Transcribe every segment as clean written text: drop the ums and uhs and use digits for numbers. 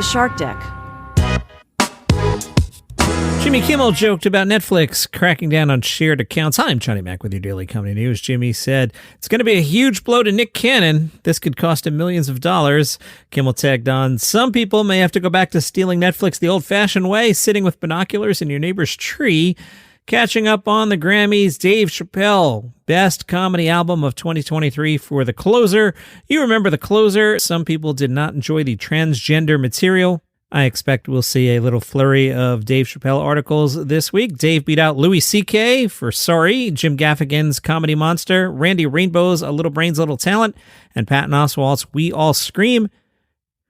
The Shark Deck. Jimmy Kimmel joked about Netflix cracking down on shared accounts. Hi, I'm Johnny Mac with your daily comedy news. Jimmy said, it's going to be a huge blow to Nick Cannon. This could cost him millions of dollars. Kimmel tagged on, some people may have to go back to stealing Netflix the old-fashioned way, sitting with binoculars in your neighbor's tree. Catching up on the Grammys, Dave Chappelle, Best Comedy Album of 2023 for The Closer. You remember The Closer. Some people did not enjoy the transgender material. I expect we'll see a little flurry of Dave Chappelle articles this week. Dave beat out Louis C.K. for Sorry, Jim Gaffigan's Comedy Monster, Randy Rainbow's A Little Brains, Little Talent, and Patton Oswalt's We All Scream.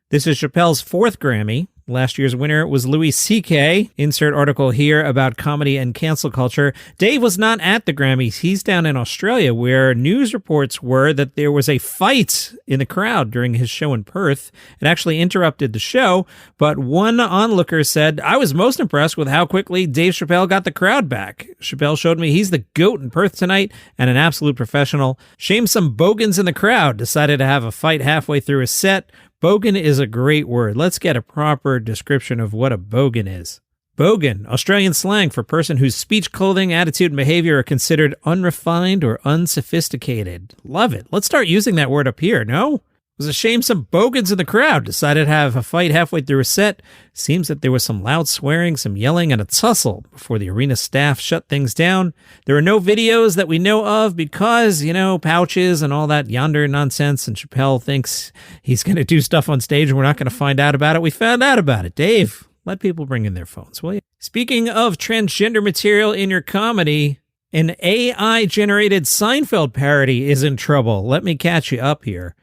This is Chappelle's fourth Grammy. Last year's winner was Louis C.K. Insert article here about comedy and cancel culture. Dave was not at the Grammys. He's down in Australia, where news reports were that there was a fight in the crowd during his show in Perth. It actually interrupted the show, but one onlooker said, I was most impressed with how quickly Dave Chappelle got the crowd back. Chappelle showed me he's the GOAT in Perth tonight and an absolute professional. Shame some bogans in the crowd decided to have a fight halfway through his set. Bogan is a great word. Let's get a proper description of what a bogan is. Bogan, Australian slang for person whose speech, clothing, attitude, and behavior are considered unrefined or unsophisticated. Love it. Let's start using that word up here, no? It was a shame some bogans in the crowd decided to have a fight halfway through a set. Seems that there was some loud swearing, some yelling, and a tussle before the arena staff shut things down. There are no videos that we know of because, pouches and all that yonder nonsense, and Chappelle thinks he's going to do stuff on stage and we're not going to find out about it. We found out about it. Dave, let people bring in their phones, will you? Speaking of transgender material in your comedy, an AI-generated Seinfeld parody is in trouble. Let me catch you up here.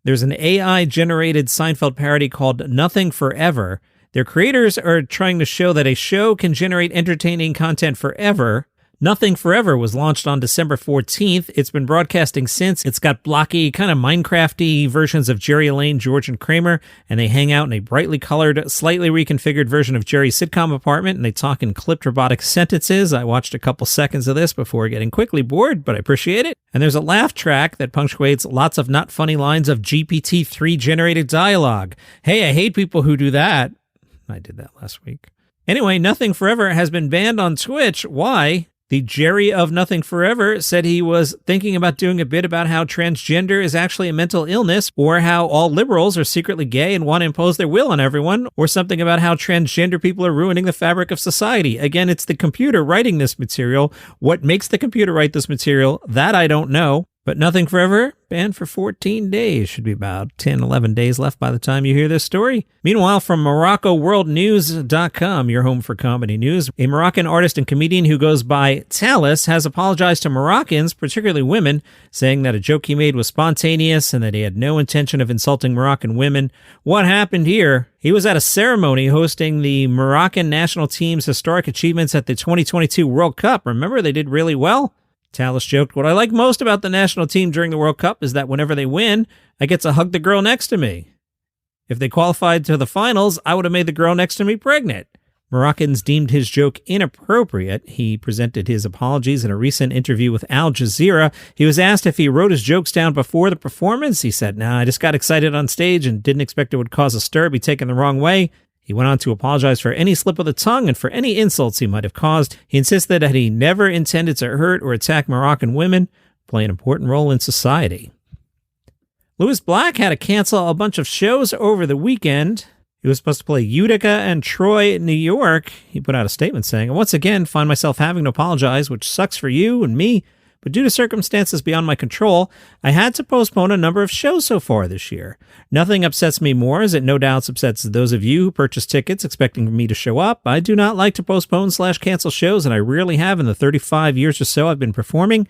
There's an AI-generated Seinfeld parody called Nothing Forever. Their creators are trying to show that a show can generate entertaining content forever. Nothing Forever was launched on December 14th. It's been broadcasting since. It's got blocky, kind of Minecraft-y versions of Jerry, Elaine, George, and Kramer, and they hang out in a brightly colored, slightly reconfigured version of Jerry's sitcom apartment, and they talk in clipped robotic sentences. I watched a couple seconds of this before getting quickly bored, but I appreciate it. And there's a laugh track that punctuates lots of not funny lines of GPT-3-generated dialogue. Hey, I hate people who do that. I did that last week. Anyway, Nothing Forever has been banned on Twitch. Why? The Jerry of Nothing Forever said he was thinking about doing a bit about how transgender is actually a mental illness, or how all liberals are secretly gay and want to impose their will on everyone, or something about how transgender people are ruining the fabric of society. Again, it's the computer writing this material. What makes the computer write this material? That I don't know. But Nothing Forever, banned for 14 days. Should be about 10, 11 days left by the time you hear this story. Meanwhile, from MoroccoWorldNews.com, your home for comedy news, a Moroccan artist and comedian who goes by Talus has apologized to Moroccans, particularly women, saying that a joke he made was spontaneous and that he had no intention of insulting Moroccan women. What happened here? He was at a ceremony hosting the Moroccan national team's historic achievements at the 2022 World Cup. Remember, they did really well? Talus joked, what I like most about the national team during the World Cup is that whenever they win, I get to hug the girl next to me. If they qualified to the finals, I would have made the girl next to me pregnant. Moroccans deemed his joke inappropriate. He presented his apologies in a recent interview with Al Jazeera. He was asked if he wrote his jokes down before the performance. He said, I just got excited on stage and didn't expect it would cause a stir, be taken the wrong way. He went on to apologize for any slip of the tongue and for any insults he might have caused. He insisted that he never intended to hurt or attack Moroccan women, play an important role in society. Louis Black had to cancel a bunch of shows over the weekend. He was supposed to play Utica and Troy, New York. He put out a statement saying, I once again find myself having to apologize, which sucks for you and me, but due to circumstances beyond my control, I had to postpone a number of shows so far this year. Nothing upsets me more, as it no doubt upsets those of you who purchase tickets expecting me to show up. I do not like to postpone/cancel shows, and I rarely have in the 35 years or so I've been performing.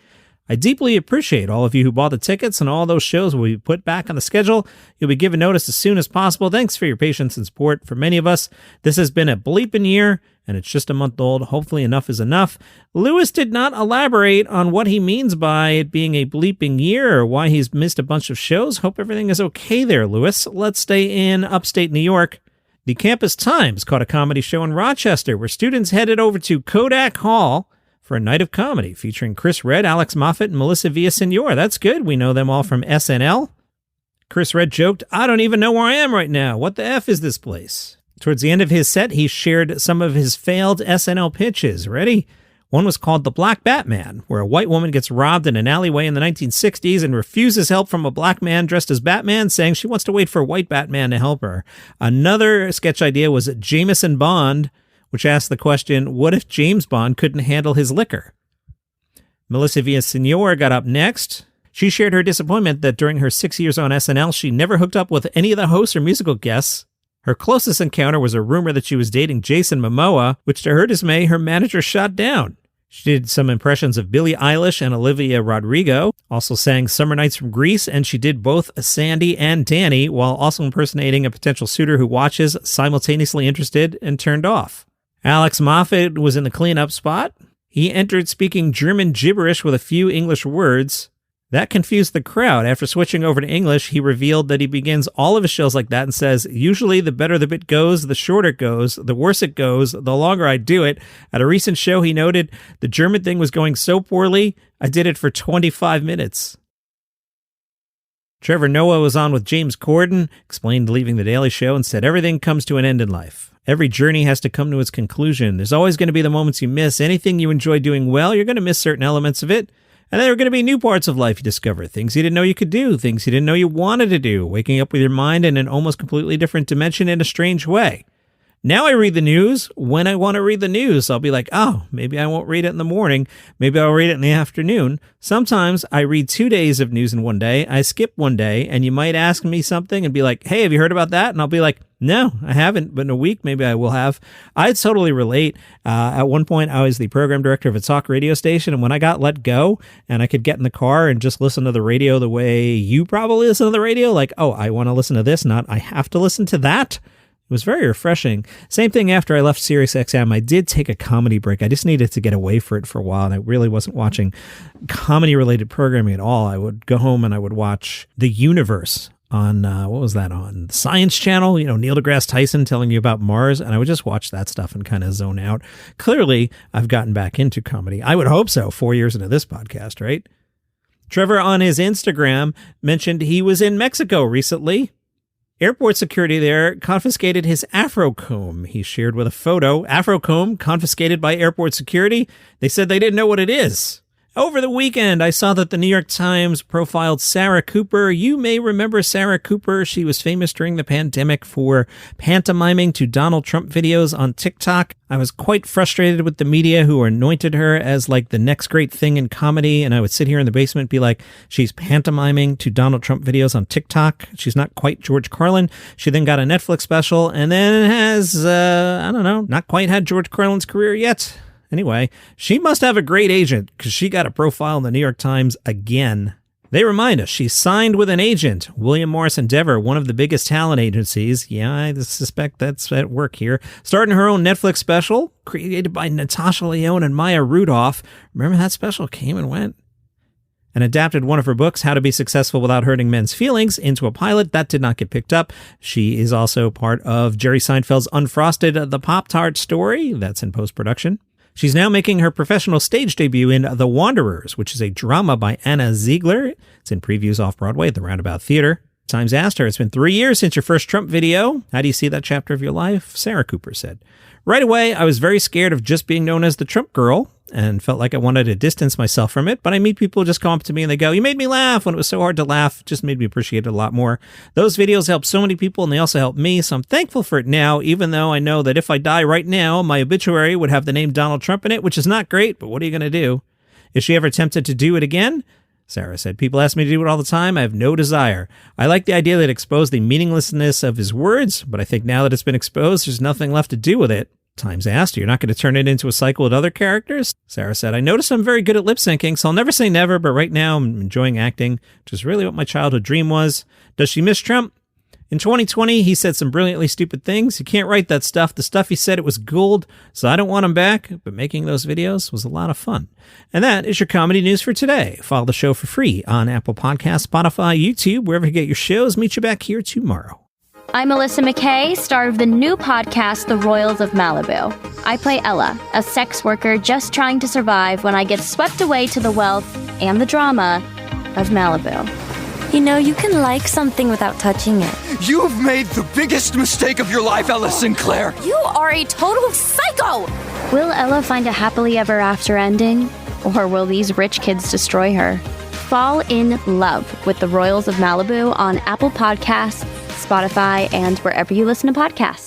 I deeply appreciate all of you who bought the tickets, and all those shows will be put back on the schedule. You'll be given notice as soon as possible. Thanks for your patience and support. For many of us, this has been a bleeping year, and it's just a month old. Hopefully enough is enough. Lewis did not elaborate on what he means by it being a bleeping year or why he's missed a bunch of shows. Hope everything is okay there, Lewis. Let's stay in upstate New York. The Campus Times caught a comedy show in Rochester where students headed over to Kodak Hall for a night of comedy featuring Chris Redd, Alex Moffat, and Melissa Villasenor. That's good. We know them all from SNL. Chris Redd joked, "I don't even know where I am right now. What the F is this place?" Towards the end of his set, he shared some of his failed SNL pitches. Ready? One was called The Black Batman, where a white woman gets robbed in an alleyway in the 1960s and refuses help from a black man dressed as Batman, saying she wants to wait for a white Batman to help her. Another sketch idea was Jameson Bond, which asked the question, what if James Bond couldn't handle his liquor? Melissa Villaseñor got up next. She shared her disappointment that during her 6 years on SNL, she never hooked up with any of the hosts or musical guests. Her closest encounter was a rumor that she was dating Jason Momoa, which to her dismay, her manager shot down. She did some impressions of Billie Eilish and Olivia Rodrigo, also sang Summer Nights from Greece, and she did both Sandy and Danny, while also impersonating a potential suitor who watches, simultaneously interested, and turned off. Alex Moffat was in the cleanup spot. He entered speaking German gibberish with a few English words. That confused the crowd. After switching over to English, he revealed that he begins all of his shows like that and says, usually the better the bit goes, the shorter it goes, the worse it goes, the longer I do it. At a recent show, he noted, the German thing was going so poorly, I did it for 25 minutes. Trevor Noah was on with James Corden, explained leaving The Daily Show, and said everything comes to an end in life. Every journey has to come to its conclusion. There's always going to be the moments you miss. Anything you enjoy doing well, you're going to miss certain elements of it. And there are going to be new parts of life you discover, things you didn't know you could do, things you didn't know you wanted to do, waking up with your mind in an almost completely different dimension in a strange way. Now I read the news when I want to read the news. I'll be like, oh, maybe I won't read it in the morning. Maybe I'll read it in the afternoon. Sometimes I read 2 days of news in one day. I skip one day, and you might ask me something and be like, hey, have you heard about that? And I'll be like, no, I haven't, but in a week, maybe I will have. I totally relate. At one point, I was the program director of a talk radio station, and when I got let go and I could get in the car and just listen to the radio the way you probably listen to the radio, like, oh, I want to listen to this, not I have to listen to that. It was very refreshing. Same thing after I left SiriusXM. I did take a comedy break. I just needed to get away for it for a while, and I really wasn't watching comedy-related programming at all. I would go home and I would watch The Universe on, what was that on? The Science Channel, Neil deGrasse Tyson telling you about Mars, and I would just watch that stuff and kind of zone out. Clearly, I've gotten back into comedy. I would hope so, 4 years into this podcast, right? Trevor on his Instagram mentioned he was in Mexico recently. Airport security there confiscated his Afro comb. He shared with a photo, Afro comb confiscated by airport security. They said they didn't know what it is. Over the weekend, I saw that the New York Times profiled Sarah Cooper. You may remember Sarah Cooper. She was famous during the pandemic for pantomiming to Donald Trump videos on TikTok. I was quite frustrated with the media who anointed her as like the next great thing in comedy. And I would sit here in the basement and be like, she's pantomiming to Donald Trump videos on TikTok. She's not quite George Carlin. She then got a Netflix special and then has, not quite had George Carlin's career yet. Anyway, she must have a great agent because she got a profile in the New York Times again. They remind us she's signed with an agent, William Morris Endeavor, one of the biggest talent agencies. Yeah, I suspect that's at work here. Starting her own Netflix special, created by Natasha Lyonne and Maya Rudolph. Remember that special came and went? And adapted one of her books, How to Be Successful Without Hurting Men's Feelings, into a pilot. That did not get picked up. She is also part of Jerry Seinfeld's Unfrosted the Pop-Tart story. That's in post-production. She's now making her professional stage debut in The Wanderers, which is a drama by Anna Ziegler. It's in previews off-Broadway at the Roundabout Theater. Times asked her, it's been 3 years since your first Trump video. How do you see that chapter of your life? Sarah Cooper said, right away, I was very scared of just being known as the Trump girl and felt like I wanted to distance myself from it. But I meet people who just come up to me and they go, you made me laugh when it was so hard to laugh. It just made me appreciate it a lot more. Those videos help so many people and they also help me. So I'm thankful for it now, even though I know that if I die right now, my obituary would have the name Donald Trump in it, which is not great. But what are you going to do? Is she ever tempted to do it again? Sarah said, people ask me to do it all the time. I have no desire. I like the idea that it exposed the meaninglessness of his words, but I think now that it's been exposed, there's nothing left to do with it. Times asked, you're not going to turn it into a cycle with other characters? Sarah said, I notice I'm very good at lip syncing, so I'll never say never, but right now I'm enjoying acting, which is really what my childhood dream was. Does she miss Trump? In 2020, he said some brilliantly stupid things. You can't write that stuff. The stuff he said, it was gold, so I don't want him back, but making those videos was a lot of fun. And that is your comedy news for today. Follow the show for free on Apple Podcasts, Spotify, YouTube, wherever you get your shows. Meet you back here tomorrow. I'm Melissa McKay, star of the new podcast, The Royals of Malibu. I play Ella, a sex worker just trying to survive when I get swept away to the wealth and the drama of Malibu. You know, you can like something without touching it. You've made the biggest mistake of your life, Ella Sinclair. You are a total psycho! Will Ella find a happily ever after ending? Or will these rich kids destroy her? Fall in love with the Royals of Malibu on Apple Podcasts, Spotify, and wherever you listen to podcasts.